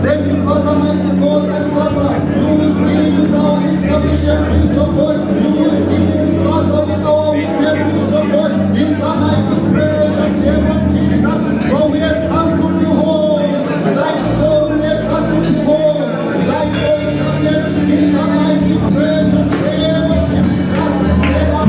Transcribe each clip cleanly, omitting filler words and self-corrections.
Thank you, Father, mighty God and Father. You will deal with our insufficiencies, oh God. You will deal, Father, with our weaknesses, oh God. In the mighty precious name of Jesus, for we have come to behold thy throne, we have come to behold thy awesomeness. In the mighty precious name of Jesus, let us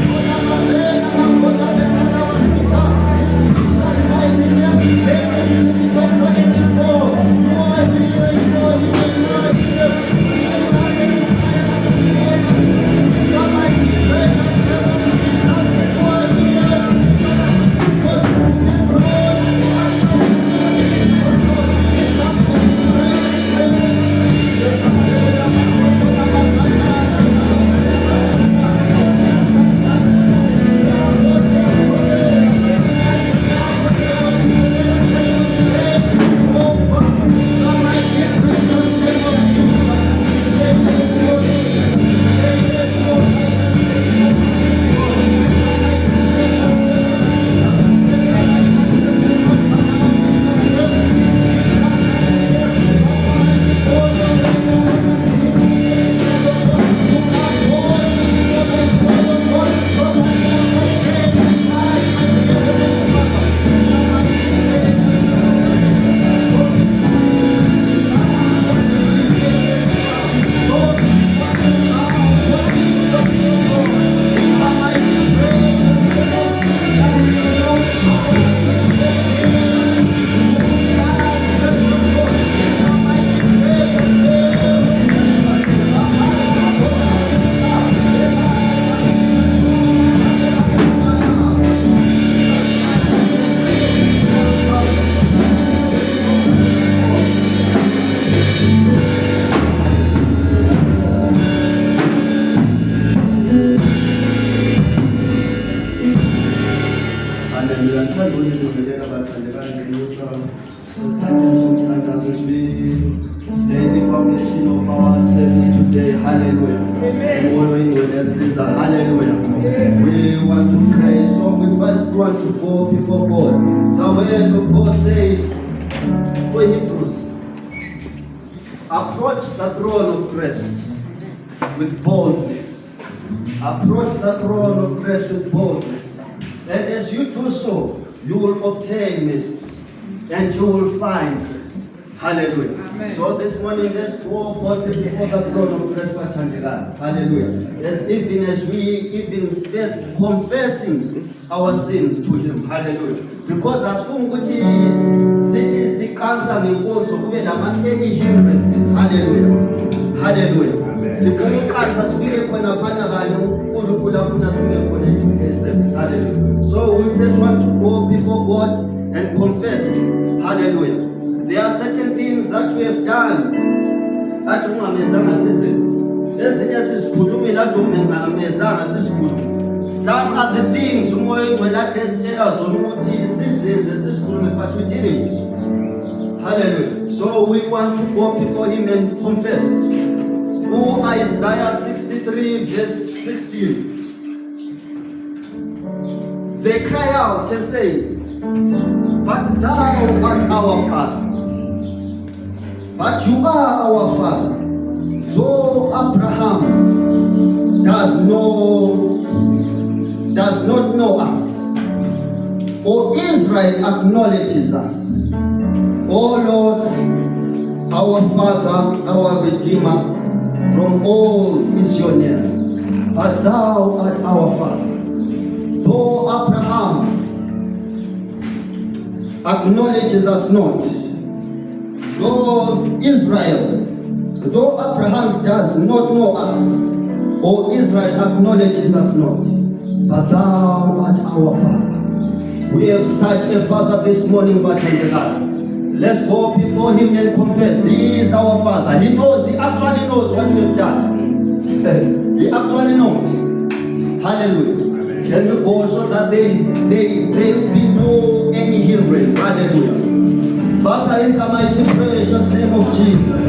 approach the throne of grace with boldness. Approach the throne of grace with boldness. And as you do so, you will obtain mercy and you will find grace. Hallelujah. Amen. So this morning, let's go boldly before the throne of grace. Hallelujah. As we first confessing our sins to Him. Hallelujah. Because as funguti city sikansa ngenkonzo kube any hindrances. Hallelujah. Hallelujah. Sikansa sifike khona phana kanye uNkulunkulu afuna sifike khona today's service. Hallelujah. So we first want to go before God and confess. Hallelujah. There are certain things that we have done that ungamezanga sizenze. Ezinye sizikhulumile la ungamezanga sizikhuluma. Some are the things umoya ingcwele athi esitshela zona ukuthi sizenze sizikhulume but we didn't. Hallelujah. So we want to go before Him and confess. Isaiah 63 verse 16. They cry out and say, but thou art our Father. But you are our Father. Though Abraham does not know us, or Israel acknowledges us. O Lord, our Father, our Redeemer, from old is your name, but thou art our Father. Though Abraham acknowledges us not, though Abraham does not know us, or Israel acknowledges us not, but thou art our Father. We have such a Father this morning, but in the heart. Let's go before Him and confess. He is our Father. He knows, He actually knows what we have done. He actually knows. Hallelujah. Can we go so that there will be no any hindrance? Hallelujah. Father, in the mighty precious name of Jesus,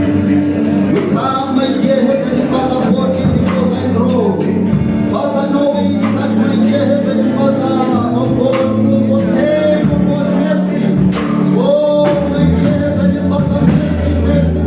we come, my dear Heavenly Father, walking before Thy throne. Father, knowing that, my dear Heavenly Father, oh God, will obtain, oh God, mercy. Oh, my dear Heavenly Father, mercy, mercy.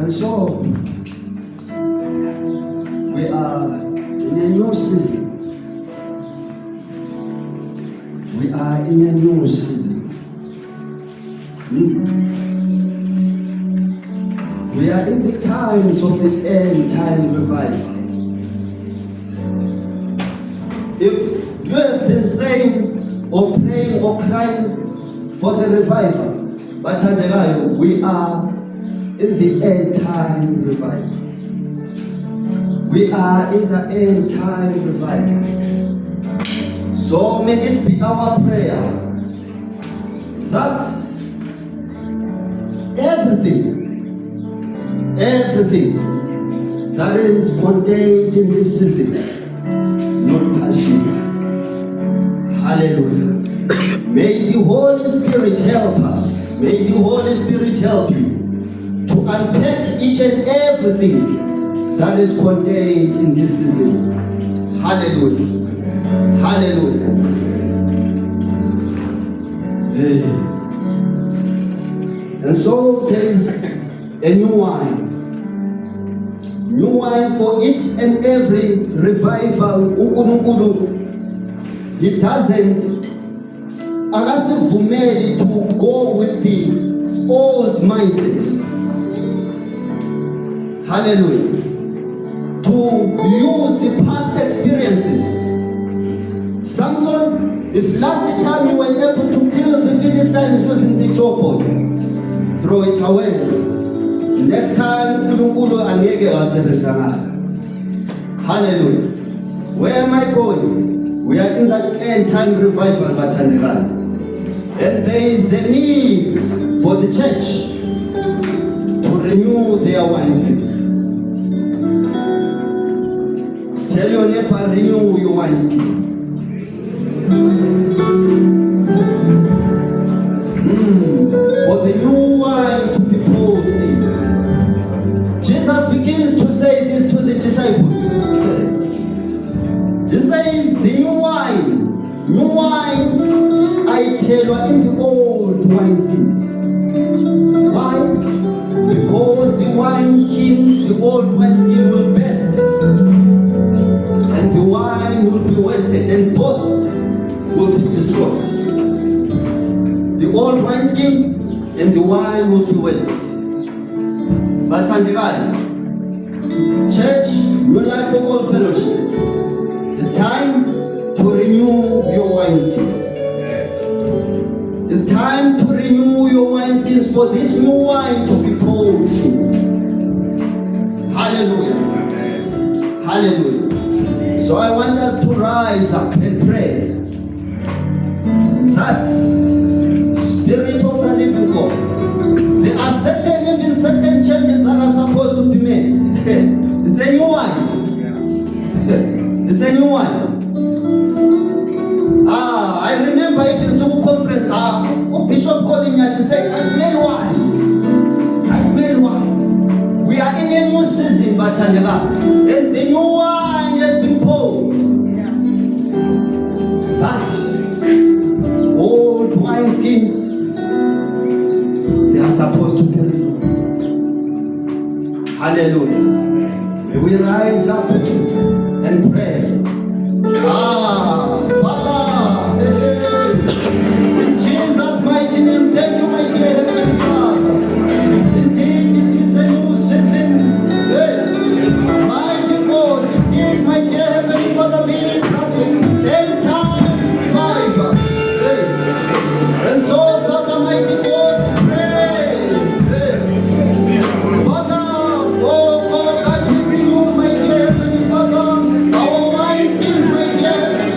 And so, we are in a new season. We are in a new season. We are in the times of the end time revival. If you have been saying or praying or crying for the revival, but we are in the end time revival. We are in the end time revival. So may it be our prayer that everything that is contained in this season not pass you. Hallelujah. May the Holy Spirit help us. May the Holy Spirit help you to unpack each and everything that is contained in this season. Hallelujah. Hallelujah. And so there is a new wine. New wine for each and every revival. He doesn't akasivumeli to go with the old mindset. Hallelujah. To use the past experiences. Samson, if last time you were able to kill the Philistines using the jawbone, throw it away. Next time, hallelujah. Where am I going? We are in that end time revival, and there is a need for the church to renew their wineskins. Tell your neighbor, renew your wineskin. For the new wine to be poured in. Jesus begins to say this to the disciples. He says, the new wine I tell you in the old wineskins. Why? Because the old wineskin will burst, and the wine will be wasted, and both will be destroyed. The old wineskin and the wine will be wasted. But church, New Life for All Fellowship, it's time to renew your wineskins. It's time to renew your wineskins for this new wine to be poured in. Hallelujah. Hallelujah. So I want us to rise up and pray that Spirit of the living God, there are certain changes that are supposed to be made. It's a new wine. It's a new wine. I remember even some conference, Bishop calling me to say, I smell wine. I smell wine. We are in a new season, but and the new wine has been poured. But old wineskins, they are supposed to be renewed. Hallelujah. May we rise up and pray. Father, in Jesus' mighty name, thank you, my dear Heavenly Father. Indeed, it is a new season. Mighty God, indeed, my dear Heavenly Father, there is nothing. End time revival. And so, Father, mighty God, pray. Father, oh God, that you renew, my dear Heavenly Father, our wineskins, my dear Heavenly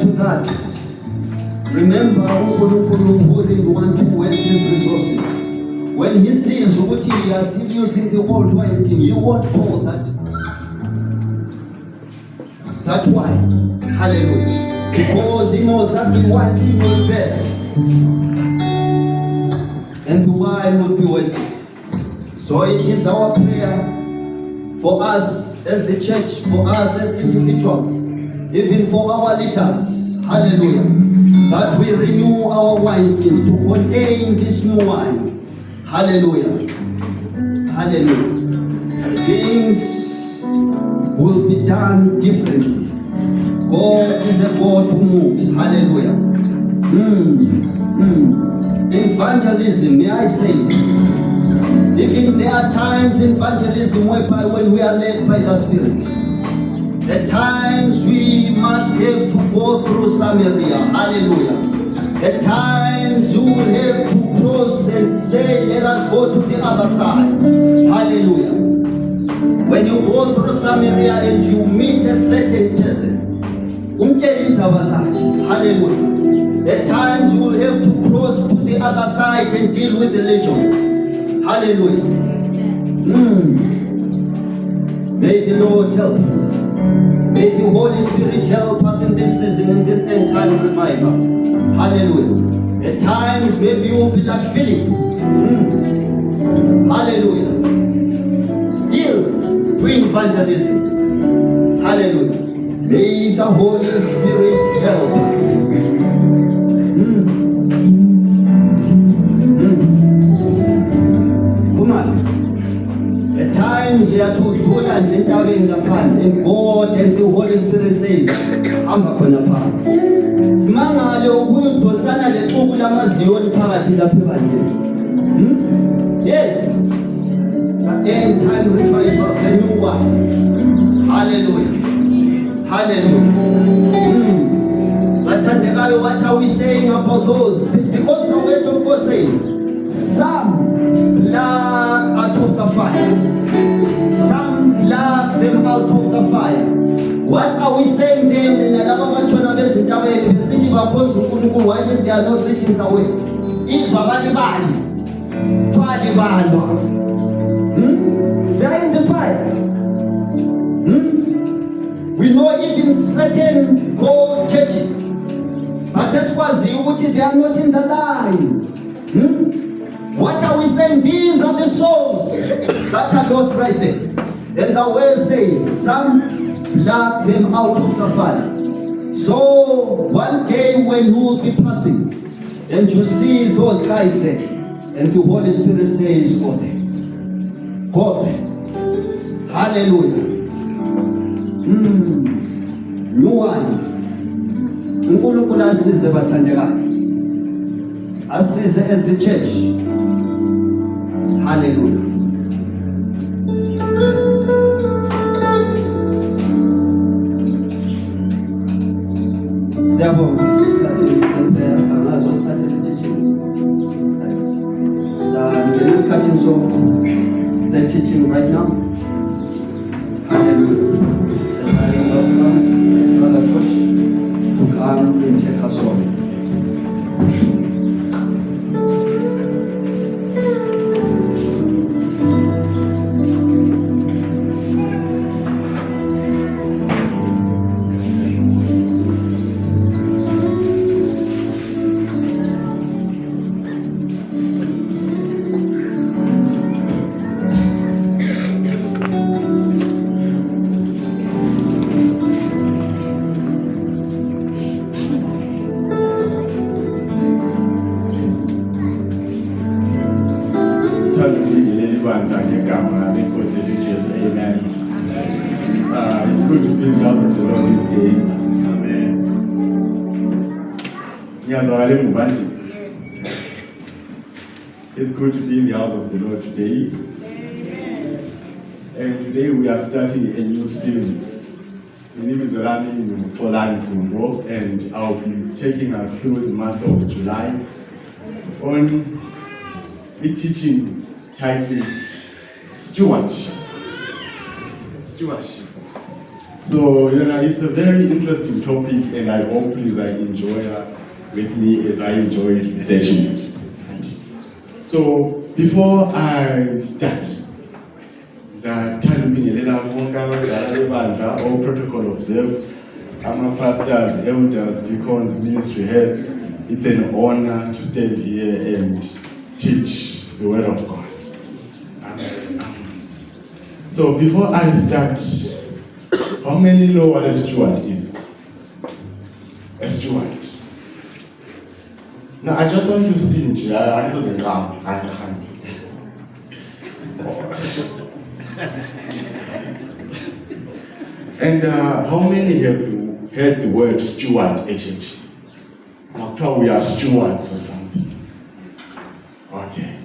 to that, remember uNkulunkulu wouldn't want to waste his resources. When he sees what he is still using the old wineskin, he won't pour that wine. Hallelujah. Because he knows that the wine will be best. And the wine will be wasted. So it is our prayer for us as the church, for us as individuals, even for our leaders, hallelujah, that we renew our wineskins to contain this new wine. Hallelujah. Hallelujah. Things will be done differently. God is a God who moves. Hallelujah. Evangelism, may I say this? Even there are times in evangelism whereby when we are led by the Spirit, at times we must have to go through Samaria. Hallelujah. At times you will have to cross and say, let us go to the other side. Hallelujah. When you go through Samaria and you meet a certain person, hallelujah. At times you will have to cross to the other side and deal with the legions. Hallelujah. May the Lord help us. May the Holy Spirit help us in this season, in this end time revival. Hallelujah. At times maybe you will be like Philip. Hallelujah. Still doing evangelism. Hallelujah. May the Holy Spirit help us. Come on. At times you are to go and intervene upon, and God and the Holy Spirit says, "Amba khona pha." Simangale ukudonsana lexuku lamaziyoni phakathi lapha ebandleni. Yes. The end time revival, the new one. Hallelujah. Hallelujah. Bathandekayo, what are we saying about those? Because the word of God says, some pluck out of the fire. Some pluck them out of the fire. What are we saying them in the Lavabatona Besintawe, the city of Apostle, while they are not reaching the way? It's Valibani. They are in the fire. We know even certain gold churches, but as far as you would, they are not in the line. What are we saying? These are the souls that are lost right there. And the word says, some pluck them out of the fire. So one day when you will be passing and you see those guys there, and the Holy Spirit says, go there. Go there. Hallelujah. New one. uNkulunkulu asize bathandekayo. Asize as the church. Hallelujah. Siyabonga isikhathi sempela angazo siphathele teachings. Sangena isikhathi teaching right now. Hallelujah. And I welcome Brother Josh to come and take us on. It's good to be in the house of the Lord this day. Amen. It's good to be in the house of the Lord today. And today we are starting a new series. My name is Olani Kumbo, and I'll be taking us through the month of July on the teaching titled Stewardship. So, it's a very interesting topic, and I hope please I enjoy with me as I enjoyed researching it. So, before I start, all protocol observed, pastors, elders, deacons, ministry heads, it's an honor to stand here and teach the word of God. So before I start, how many know what a steward is? A steward. Now I just want to see and how many have heard the word steward, HH? Now we are stewards or something. Okay.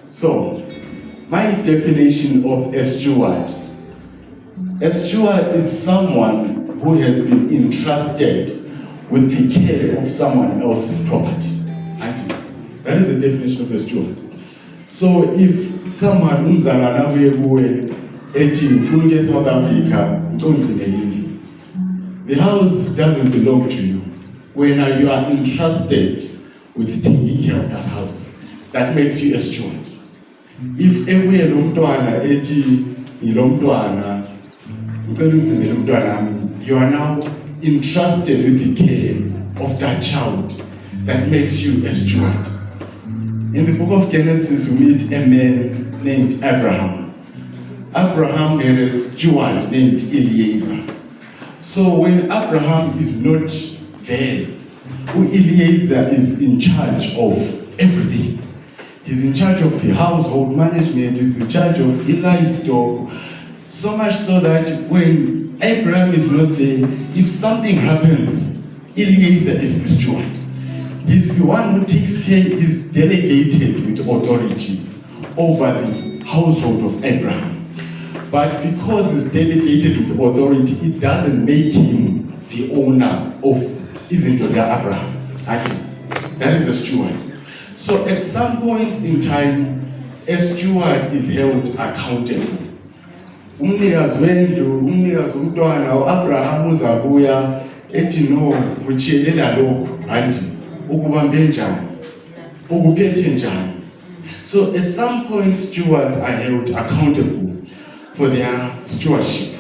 So, my definition of a steward is someone who has been entrusted with the care of someone else's property. That is the definition of a steward. So if someone in South Africa, the house doesn't belong to you. When you are entrusted with taking care of that house, that makes you a steward. If you are now entrusted with the care of that child, that makes you a steward. In the book of Genesis, we meet a man named Abraham. Abraham had a steward named Eliezer. So when Abraham is not there, Eliezer is in charge of everything. He's in charge of the household management, he's in charge of the livestock. So much so that when Abraham is not there, if something happens, Eliezer is the steward. He's the one who takes care, he's delegated with authority over the household of Abraham. But because he's delegated with authority, it doesn't make him the owner of Abraham. That is a steward. So at some point in time, a steward is held accountable. Umnikazi wendlu, umnikazi umntwana uAbraham uzabuya ethi no uchiyelela lokho andi ukubambe njani ukuphethe njani. So at some point stewards are held accountable for their stewardship.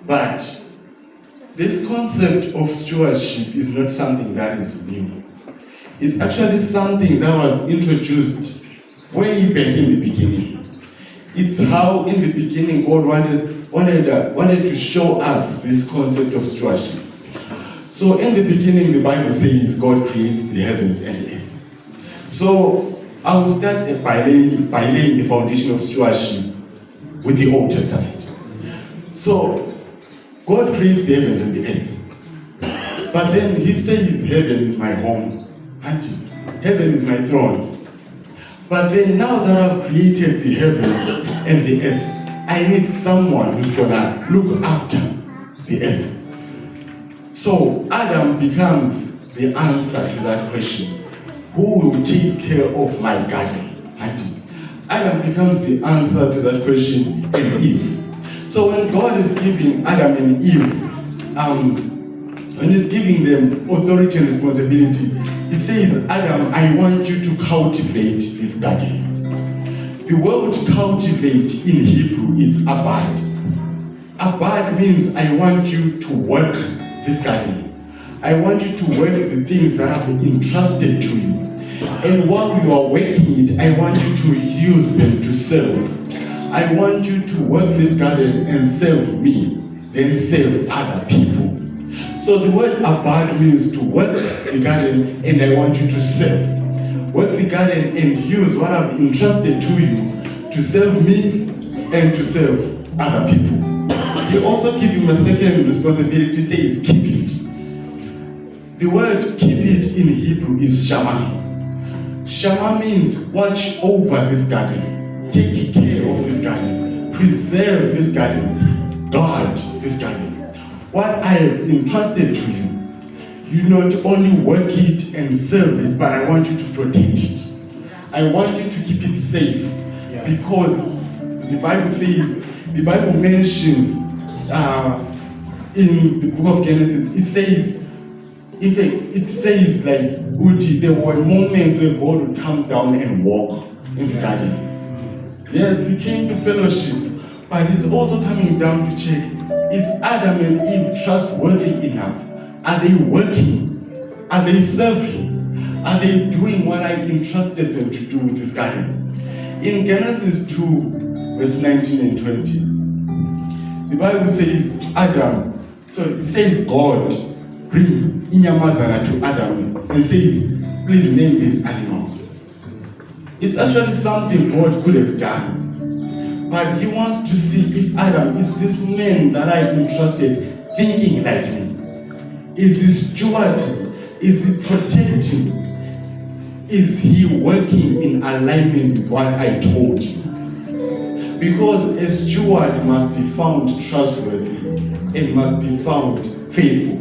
But this concept of stewardship is not something that is new. It's actually something that was introduced way back in the beginning. It's how in the beginning God wanted to show us this concept of stewardship. So in the beginning the Bible says God creates the heavens and the earth. So I will start by laying the foundation of stewardship with the Old Testament. So God creates the heavens and the earth. But then he says heaven is my home. Heaven is my throne. But then now that I've created the heavens and the earth, I need someone who's gonna look after the earth. So Adam becomes the answer to that question. Who will take care of my garden? Adam becomes the answer to that question, and Eve. So when God is giving Adam and Eve, when he's giving them authority and responsibility, he says, Adam, I want you to cultivate this garden. The word cultivate in Hebrew is abad. Abad means I want you to work this garden. I want you to work the things that have been entrusted to you. And while you are working it, I want you to use them to serve. I want you to work this garden and serve me, then serve other people. So the word abad means to work the garden and I want you to serve. Work the garden and use what I've entrusted to you to serve me and to serve other people. You also give him a second responsibility, says keep it. The word keep it in Hebrew is shama. Shama means watch over this garden, take care of this garden, preserve this garden, guard this garden. What I have entrusted to you, you not only work it and serve it, but I want you to protect it. I want you to keep it safe, because the Bible says the Bible mentions in the book of Genesis, it says, in fact, it says like, Uti, there were moments where God would come down and walk in the garden. Yes, he came to fellowship, but he's also coming down to check, is Adam and Eve trustworthy enough? Are they working? Are they serving? Are they doing what I entrusted them to do with this garden? In Genesis 2, verse 19 and 20, the Bible says it says God brings inyamazana to Adam and says, please name these animals. It's actually something God could have done. But he wants to see if Adam is this man that I entrusted thinking like me. Is he stewarding? Is he protecting? Is he working in alignment with what I told him? Because a steward must be found trustworthy and must be found faithful.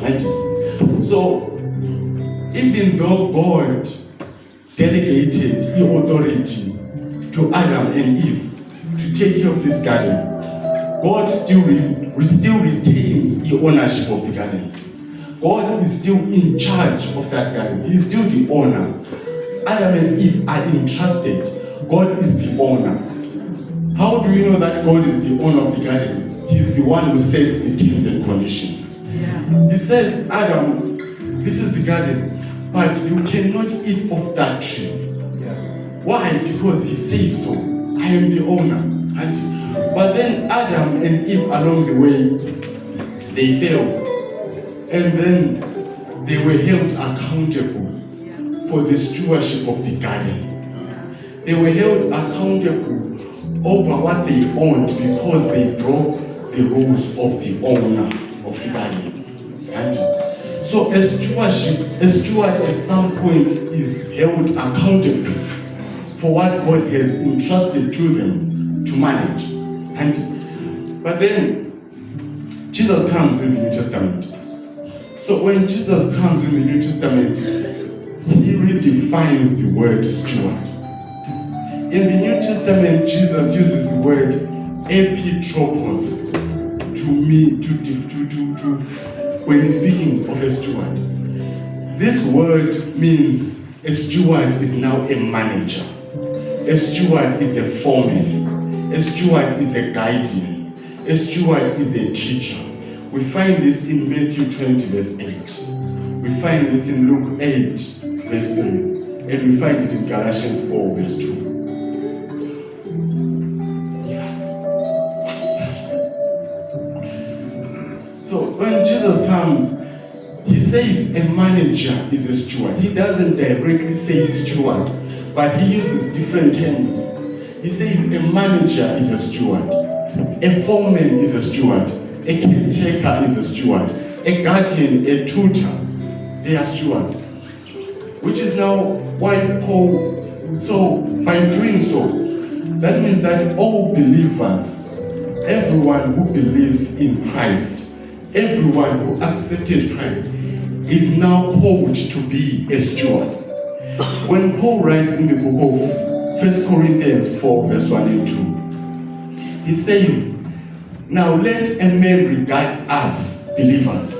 Right? So, even though God delegated the authority to Adam and Eve to take care of this garden, God still retains the ownership of the garden. God is still in charge of that garden. He is still the owner. Adam and Eve are entrusted. God is the owner. How do you know that God is the owner of the garden? He's the one who sets the terms and conditions. He says, Adam, this is the garden, but you cannot eat of that tree. Why? Because he says so. I am the owner. But then Adam and Eve along the way, they failed. And then they were held accountable for the stewardship of the garden. They were held accountable over what they owned because they broke the rules of the owner of the garden. So a steward at some point is held accountable for what God has entrusted to them to manage. But then Jesus comes in the New Testament. So when Jesus comes in the New Testament, he redefines the word steward. In the New Testament, Jesus uses the word epitropos when he's speaking of a steward. This word means a steward is now a manager. A steward is a foreman. A steward is a guardian. A steward is a teacher. We find this in Matthew 20, verse 8. We find this in Luke 8, verse 3. And we find it in Galatians 4, verse 2. So when Jesus comes, he says a manager is a steward. He doesn't directly say steward, but he uses different terms. He says a manager is a steward. A foreman is a steward. A caretaker is a steward. A guardian, a tutor, they are stewards. Which is now why Paul, so by doing so, that means that all believers, everyone who believes in Christ, everyone who accepted Christ, is now called to be a steward. When Paul writes in the book of 1 Corinthians 4, verse 1 and 2, he says, now let a man regard us, believers.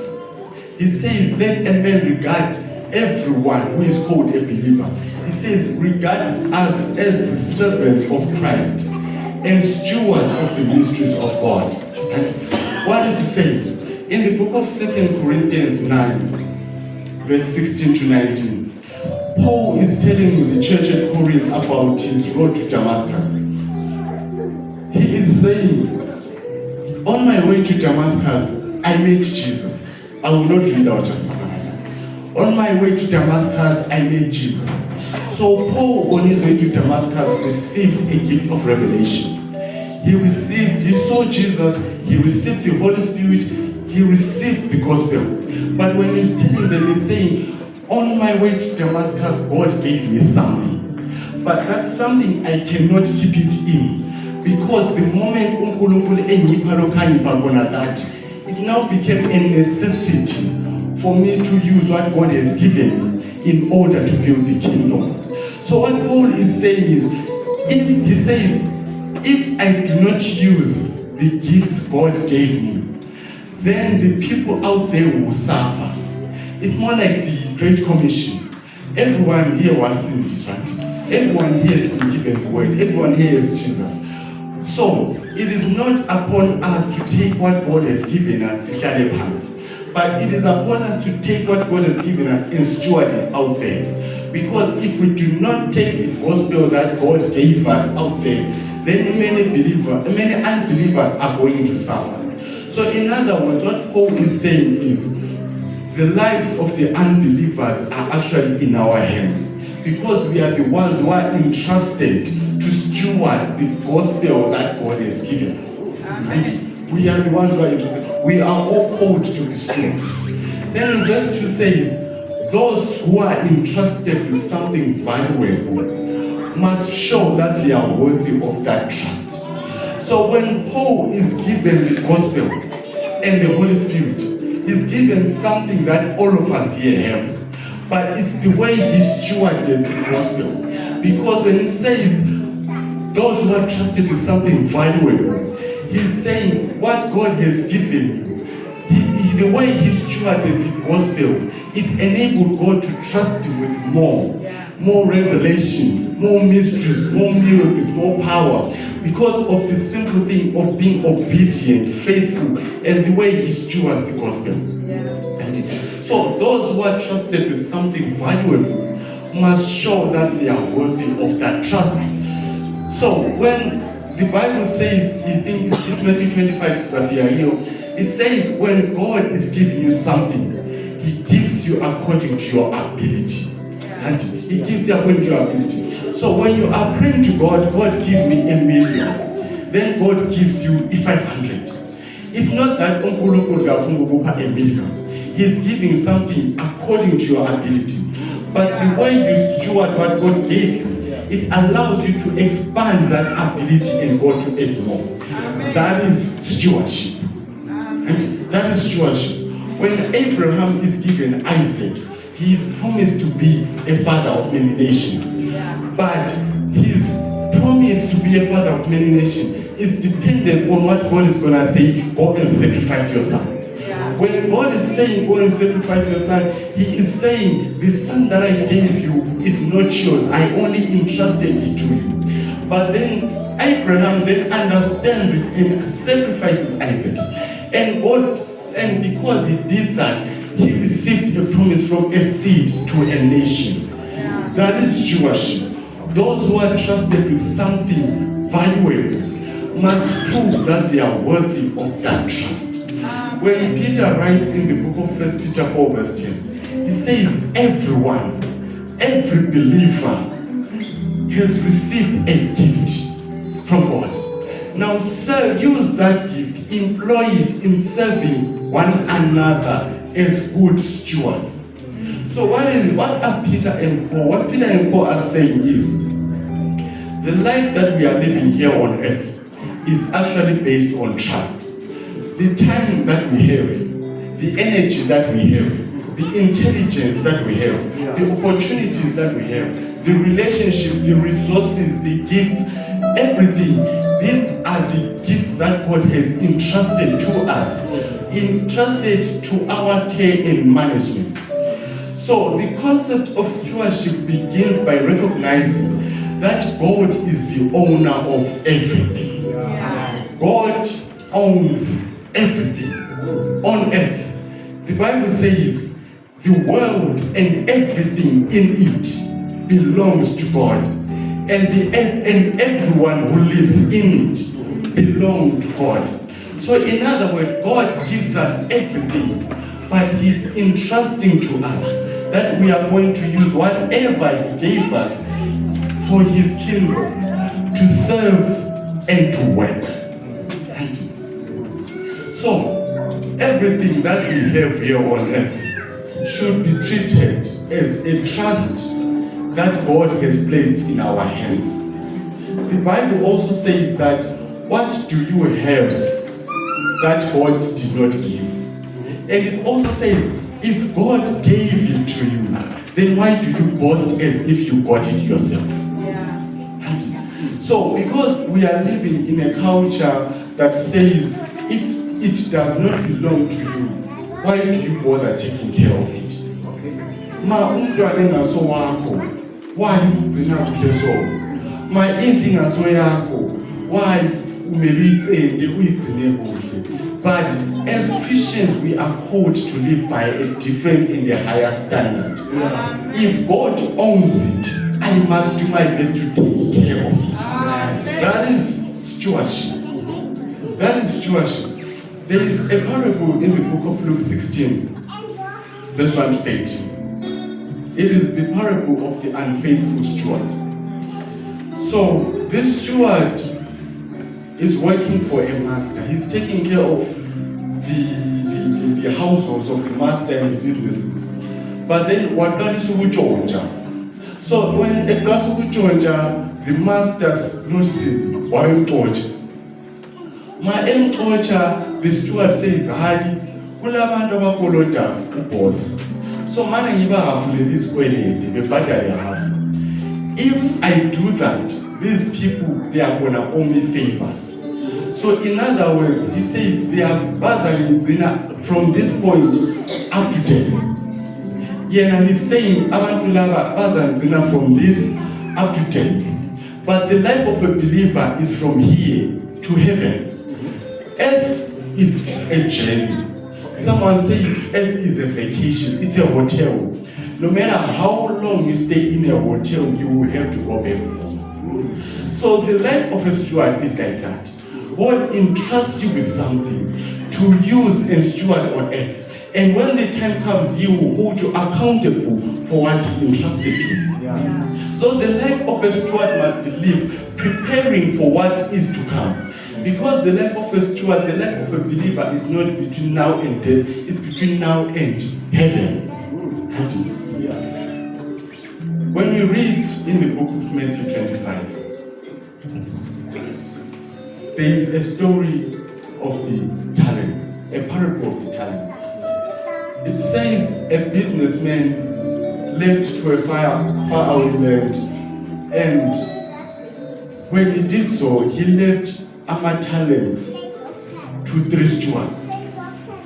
He says, let a man regard everyone who is called a believer. He says, regard us as the servants of Christ and stewards of the mysteries of God. And what is he saying? In the book of 2 Corinthians 9, verse 16 to 19, Paul is telling the church at Corinth about his road to Damascus. He is saying, on my way to Damascus, I met Jesus. I will not read out just some of it. On my way to Damascus, I met Jesus. So Paul, on his way to Damascus, received a gift of revelation. He saw Jesus, he received the Holy Spirit, he received the gospel. But when he's telling them, he's saying, on my way to Damascus, God gave me something. But that's something I cannot keep it in. Because the moment it now became a necessity for me to use what God has given me in order to build the kingdom. So what Paul is saying is, if he says, if I do not use the gifts God gave me, then the people out there will suffer. It's more like the Great Commission. Everyone here was in this, right? Everyone here has been given the word. Everyone here is Jesus. So, it is not upon us to take what God has given us, but it is upon us to take what God has given us and steward it out there. Because if we do not take the gospel that God gave us out there, then many unbelievers are going to suffer. So in other words, what Paul is saying is, the lives of the unbelievers are actually in our hands, because we are the ones who are entrusted to steward the gospel that God has given us. And we are the ones who are entrusted. We are all called to be stewards. Then in verse 2 says, those who are entrusted with something valuable must show that they are worthy of that trust. So when Paul is given the gospel and the Holy Spirit, he's given something that all of us here have. But it's the way he stewarded the gospel. Because when he says those who are trusted with something valuable, he's saying what God has given you. The way he stewarded the gospel, it enabled God to trust him with more revelations, more mysteries, more miracles, more power, because of the simple thing of being obedient, faithful, and the way he stewards the gospel. And so those who are trusted with something valuable must show that they are worthy of that trust. So when the Bible says, I think it's Matthew 25, it says when God is giving you something, he gives you according to your ability. And he gives you according to your ability. So when you are praying to God, God give me 1 million. Then God gives you 500. It's not that uNkulunkulu kafuna 1 million. He's giving something according to your ability. But the way you steward what God gave you, it allows you to expand that ability and God to add more. That is stewardship. And that is stewardship. When Abraham is given Isaac, he is promised to be a father of many nations. But his promise to be a father of many nations is dependent on what God is going to say, go and sacrifice your son. When God is saying, go and sacrifice your son, he is saying, the son that I gave you is not yours. I only entrusted it to you. But then Abraham then understands it and sacrifices Isaac. And because he did that, he received a promise from a seed to a nation. That is stewardship. Those who are trusted with something valuable must prove that they are worthy of that trust. When Peter writes in the book of 1 Peter 4 verse 10, he says every believer has received a gift from God. Now use that gift, employ it in serving one another as good stewards. So what are Peter and Paul? What Peter and Paul are saying is, the life that we are living here on earth is actually based on trust. The time that we have, the energy that we have, the intelligence that we have, the opportunities that we have, the relationships, the resources, the gifts, everything. These are the gifts that God has entrusted to us, entrusted to our care and management. So the concept of stewardship begins by recognizing that God is the owner of everything. God owns everything on earth. The Bible says the world and everything in it belongs to God. And the earth and everyone who lives in it belong to God. So in other words, God gives us everything, but he's entrusting to us that we are going to use whatever he gave us for his kingdom, to serve and to work. And so everything that we have here on earth should be treated as a trust that God has placed in our hands. The Bible also says that what do you have that God did not give? And it also says, if God gave it to you, then why do you boast as if you got it yourself? So because we are living in a culture that says if it does not belong to you, why do you bother taking care of it? Ma umntwana engaso wakho, why ugcina kuhle so? Ma indlu ingaso yakho, why umele uyigcine kuhle? But as Christians, we are called to live by a different and a higher standard. If God owns it, I must do my best to take care of it. That is stewardship. That is stewardship. There is a parable in the book of Luke 16, verse 1 to 13. It is the parable of the unfaithful steward. So this steward is working for a master. He's taking care of the households of the master and the businesses. But then what God is ujonja. So when a class ujonja, the master notices what my empocha, the steward says, hi, kulabantu abakoloda uboss. So mana ngiba half this kwelede, bebhadale half. If I do that, these people, they are gonna owe me favors. So in other words, he says they are bazaling from this point up to death. Yeah, he's saying abantu laba bazaling from this up to death. But the life of a believer is from here to heaven. Earth is a journey. Someone said earth is a vacation, it's a hotel. No matter how long you stay in a hotel, you will have to go back home. So the life of a steward is like that. God entrusts you with something to use and steward on earth. And when the time comes, He will hold you accountable for what He entrusted to you. So the life of a steward must be lived preparing for what is to come. Because the life of a steward, the life of a believer is not between now and death, it's between now and heaven. When we read in the book of Matthew 25, there is a story of the talents, a parable of the talents. It says a businessman left to a far away land, and when he did so, he left talents to 3 stewards.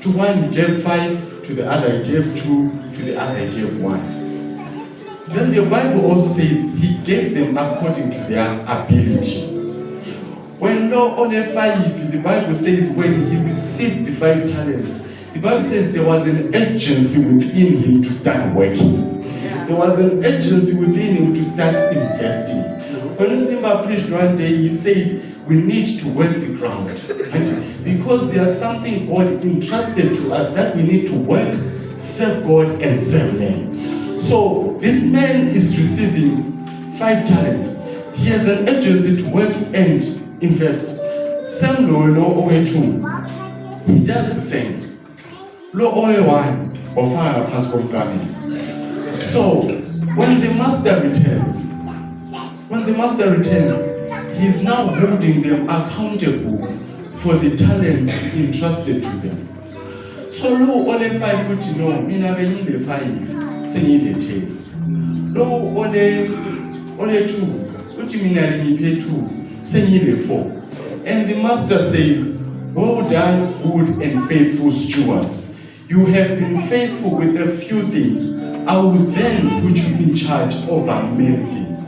To one he gave 5, to the other he gave 2, to the other he gave 1. Then the Bible also says he gave them according to their ability. When no only 5, the Bible says when he received the 5 talents, the Bible says there was an urgency within him to start working. There was an urgency within him to start investing. When Simba preached one day, he said, we need to work the ground. And because there's something God entrusted to us that we need to work, serve God, and serve men. So this man is receiving 5 talents. He has an urgency to work and invest. Sam lo 2. He does the same. Lo 1 or fire has coming. So when the master returns, he is now holding them accountable for the talents entrusted to them. So lo only 5 would know, mina benile 5, sengile 10. Lo only 2, would mina benile 2, sengile 4. And the master says, well done, good and faithful steward. You have been faithful with a few things. I will then put you in charge over many things.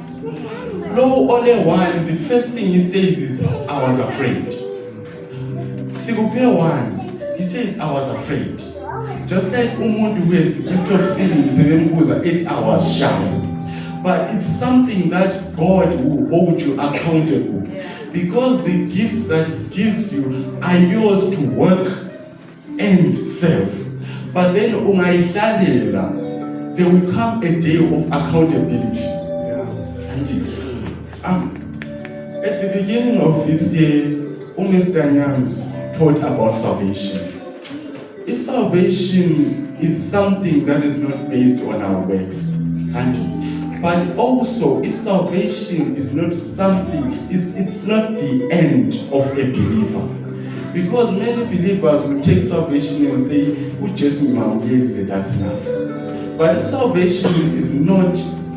No only 1, the first thing he says is, I was afraid. Sigupia 1, he says, I was afraid. Just like umuntu who has the gift of sinning 8 hours shy. But it's something that God will hold you accountable. Because the gifts that He gives you are yours to work and serve. But then there will come a day of accountability. At the beginning of this year, Mr. Nyams taught about salvation. Salvation is something that is not based on our works. But also, salvation is not something, it's not the end of a believer. Because many believers will take salvation and say, that's enough. But salvation is not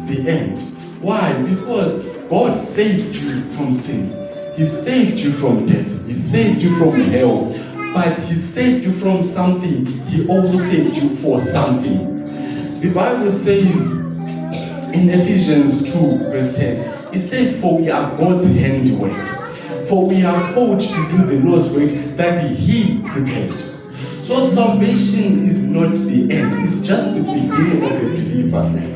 the end. Why? Because God saved you from sin. He saved you from death. He saved you from hell. But He saved you from something. He also saved you for something. The Bible says in Ephesians 2 verse 10, it says, "For we are God's handiwork. For we are called to do the Lord's work that He prepared." So salvation is not the end. It's just the beginning of a believer's life.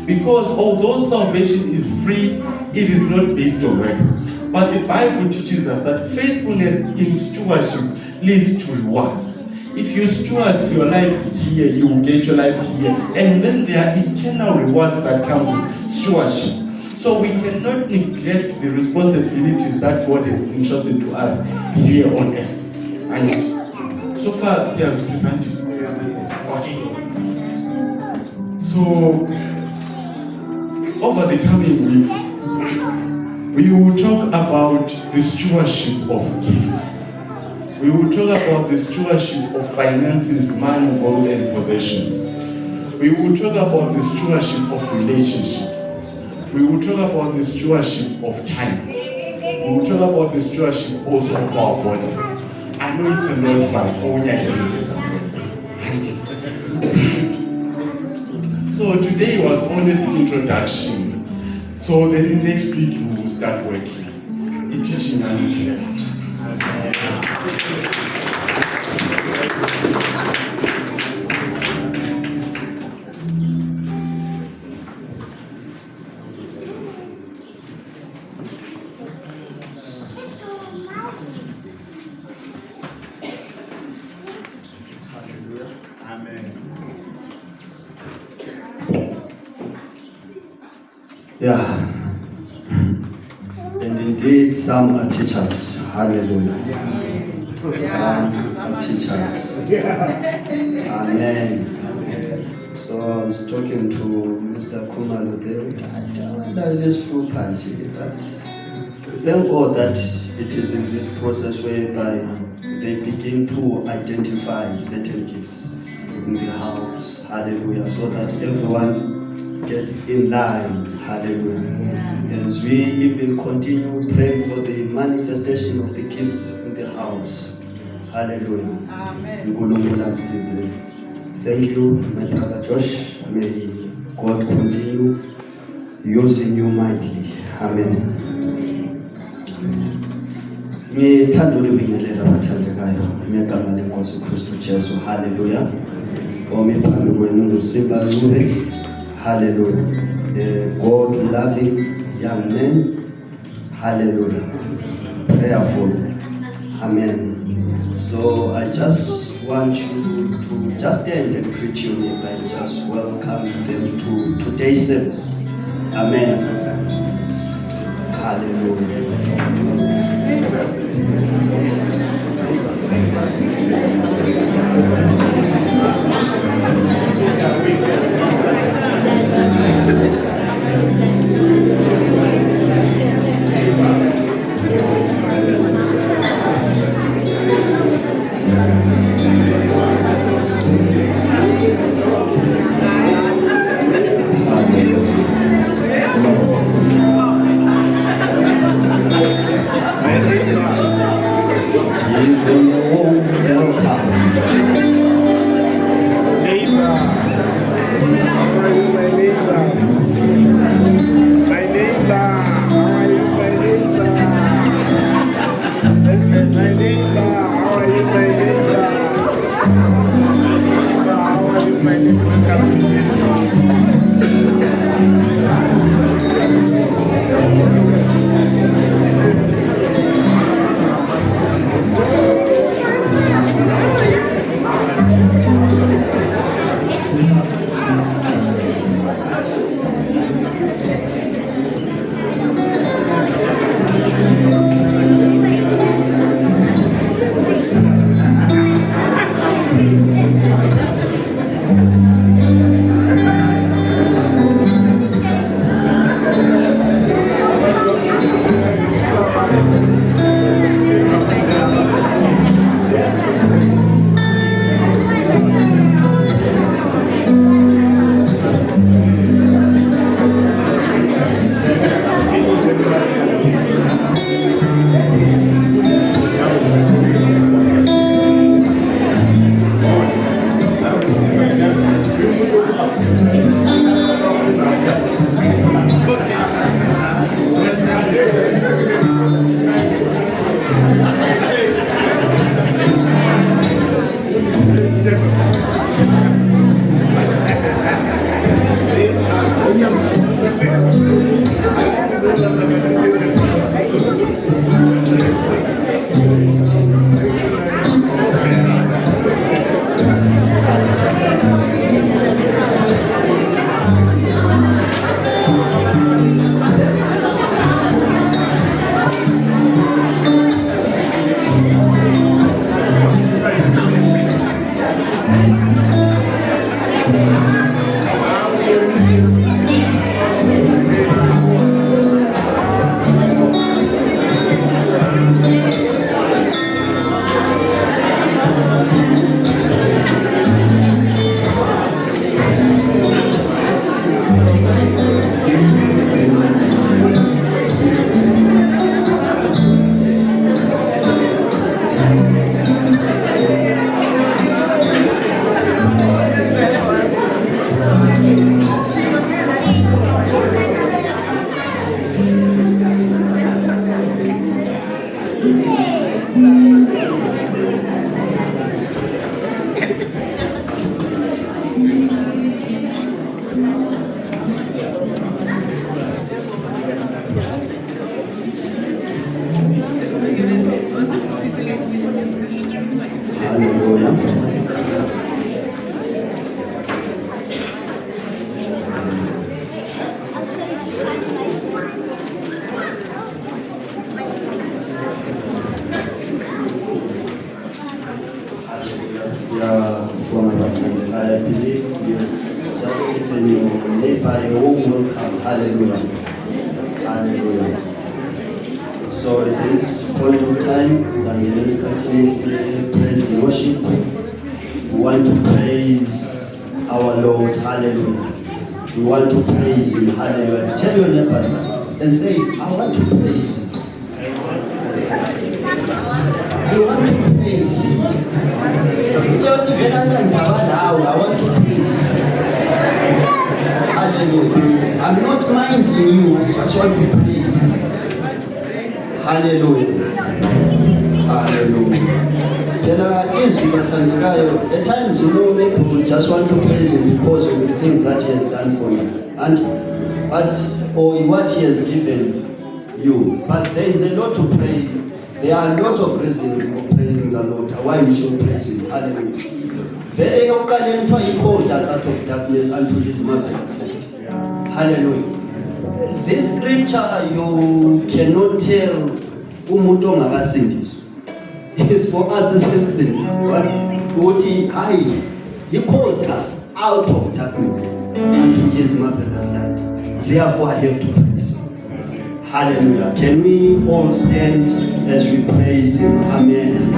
Because although salvation is free, it is not based on works. But the Bible teaches us that faithfulness in stewardship leads to rewards. If you steward your life here, you will get your life here. And then there are eternal rewards that come with stewardship. So we cannot neglect the responsibilities that God has entrusted to us here on earth. And so far, okay. So over the coming weeks, we will talk about the stewardship of gifts. We will talk about the stewardship of finances, money, gold, and possessions. We will talk about the stewardship of relationships. We will talk about the stewardship of time. We will talk about the stewardship also of our bodies. I know it's a lot, but all I So today was only the introduction. So then next week we will start working. The teaching and Yeah. And indeed, some are teachers. Hallelujah. Some are teachers. Amen. So I was talking to Mr. Kumalo there. I wonder this few parties that thank God that it is in this process whereby they begin to identify certain gifts in the house. Hallelujah. So that everyone gets in line. Hallelujah. As we even continue praying for the manifestation of the gifts in the house. Hallelujah. Amen. Thank you, my brother Josh. May God continue using you mightily. Amen. Ngithanda ukubingelela abathandekayo ngegama lenkosi uKristu Jesu. Hallelujah. Ome phambi kwenu nguSimba Ncube. Hallelujah. God loving young men. Hallelujah. Prayerful. Amen. So I just want you to just stand and greet your neighbor and just welcome them to today's service. Amen. Hallelujah. Even I believe you just given your neighbor a warm welcome. Hallelujah. Hallelujah. So at this point of time, Sangelis continuously praise and worship. We want to praise our Lord. Hallelujah. We want to praise Him. Hallelujah. Tell your neighbor and say, I want to praise Him. I want to praise Him. I want to praise Him. Hallelujah. I'm not minding you, I just want to praise Him. Hallelujah. Hallelujah. At times, maybe we just want to praise Him because of the things that He has done for you, or what He has given you. But there is a lot to praise. There are a lot of reasons for praising the Lord. Why we should praise Him. Hallelujah. He called us out of darkness unto His marvelous light. Hallelujah. This scripture you cannot tell umuntu ongakasindiswa. It's for us as sinners. He called us out of darkness unto His marvelous light. Therefore I have to praise Him. Hallelujah. Can we all stand as we praise Him? Amen.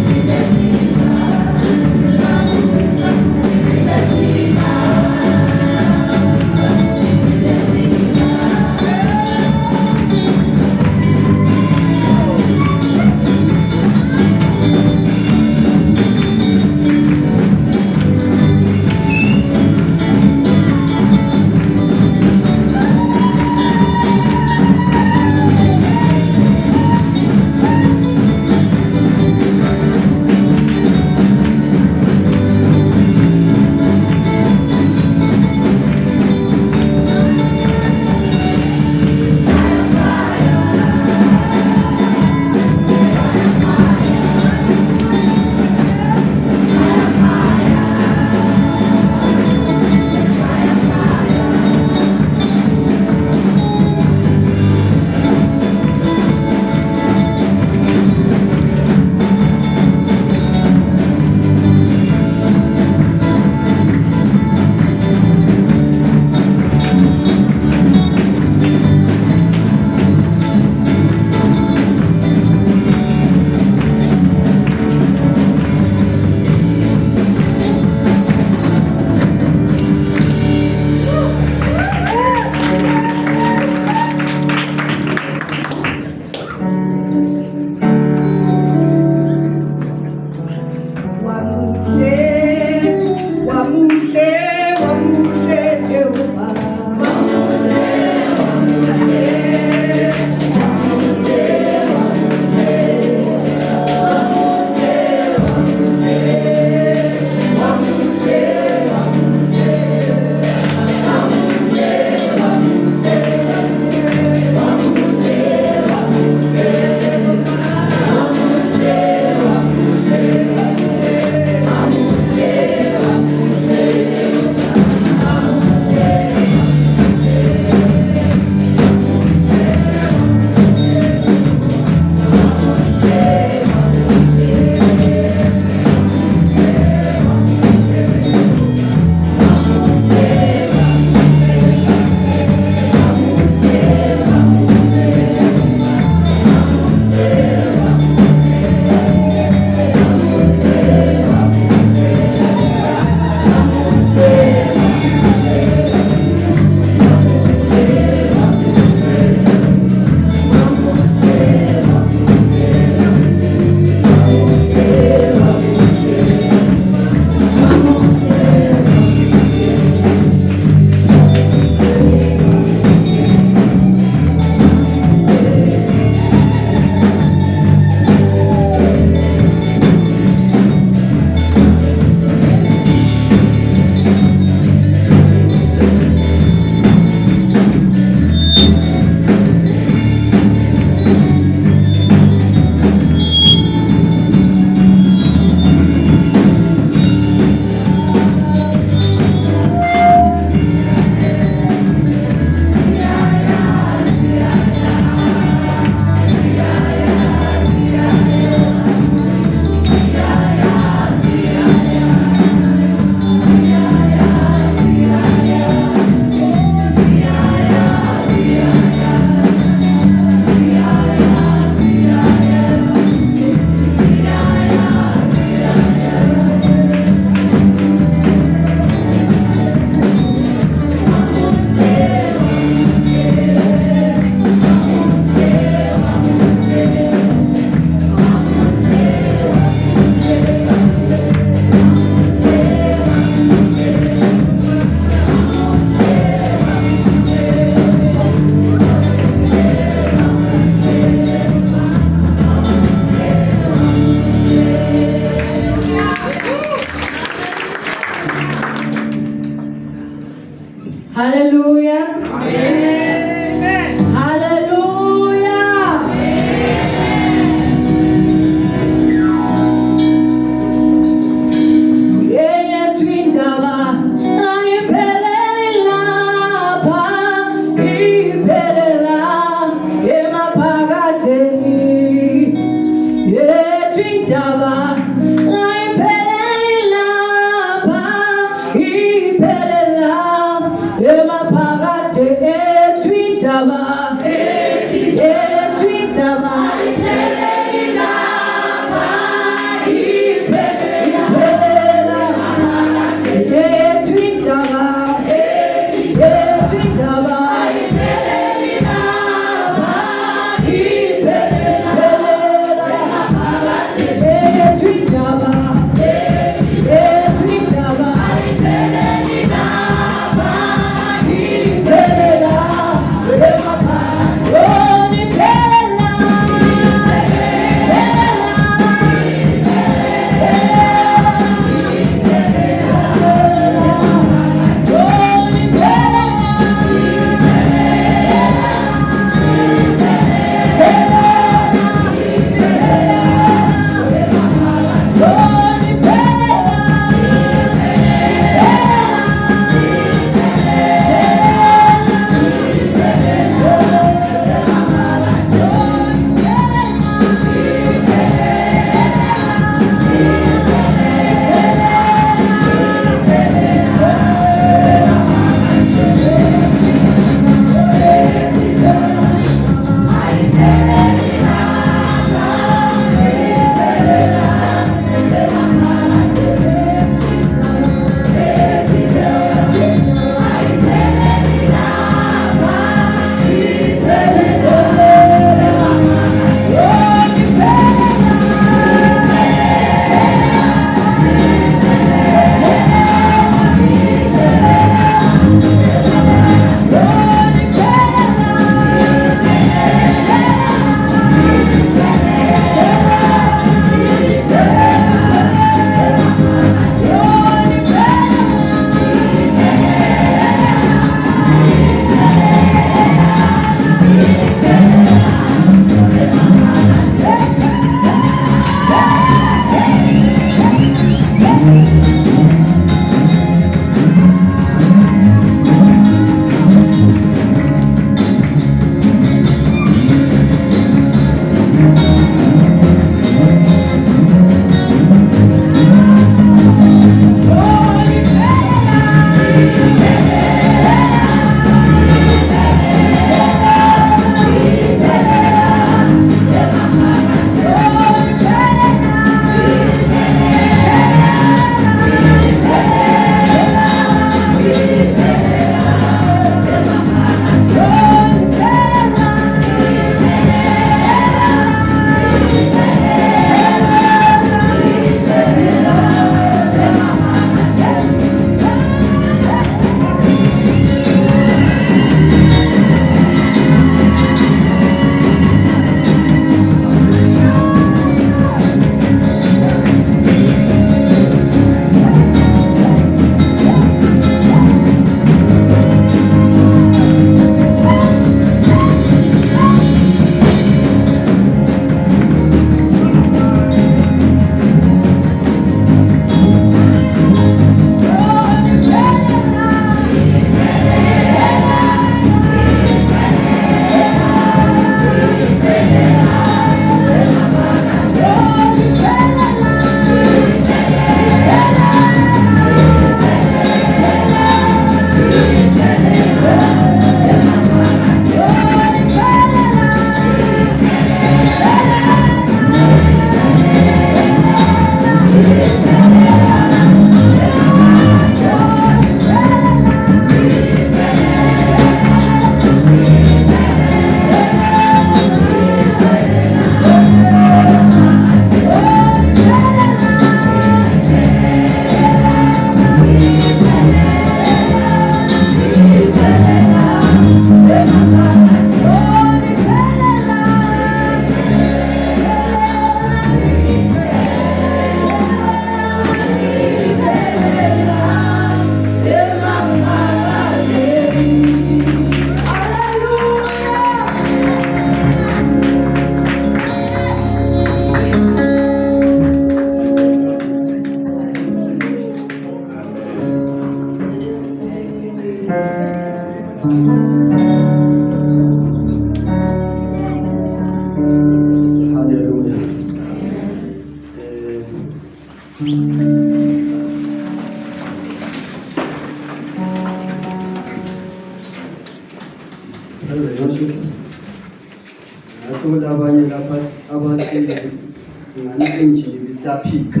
injini bisiyaphika.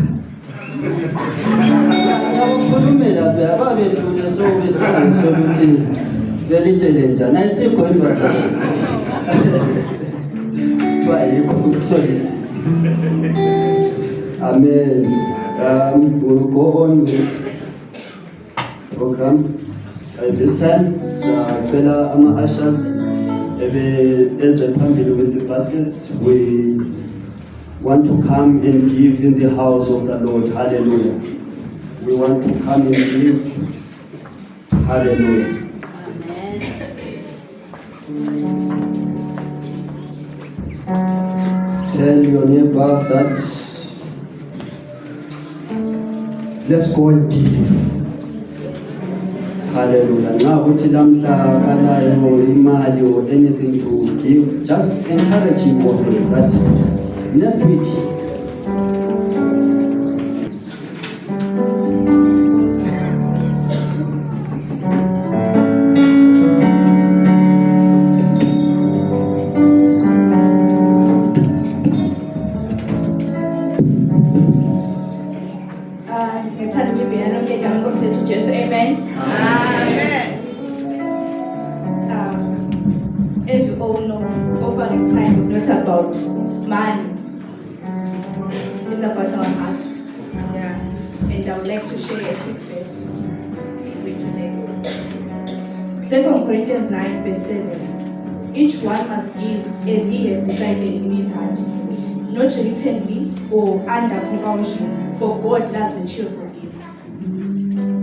Yakhulumela babethule sobethangise ukuthi belitshele njani ayisikho imbazana. Kuthiwa yikho solid. Amen. We'll go on with program. This time, sacela ama-ushers eze phambili with the baskets. We want to come and give in the house of the Lord. Hallelujah. We want to come and give. Hallelujah. Tell your neighbor that let's go and give. Hallelujah. Now, uthi lamhla kalayo imali or anything to give, just encourage him or her that next week. As you all know, offering time is not about money. It's about our hearts. And I would like to share a quick verse with today. 2 Corinthians 9 verse 7. Each one must give as he has decided in his heart, not reluctantly or under compulsion, for God loves a cheerful giver.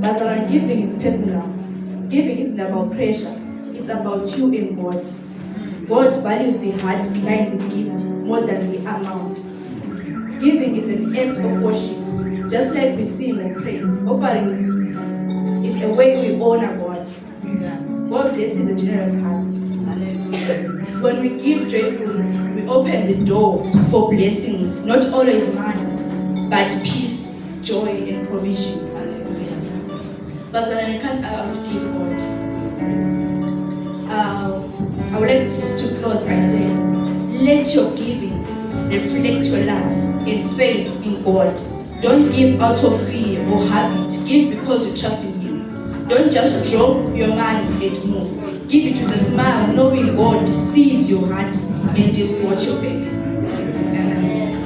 But our giving is personal. Giving isn't about pressure. It's about you and God. God values the heart behind the gift more than the amount. Giving is an act of worship. Just like we sing or pray, offering is a way we honor God. God blesses a generous heart. When we give joyfully, we open the door for blessings, not always money, but peace, joy, and provision. But I can't outgive God. I would like to close by saying, let your giving reflect your love and faith in God. Don't give out of fear or habit. Give because you trust in Him. Don't just drop your money and move. Give it with a smile, knowing God sees your heart and is watch your back. Amen.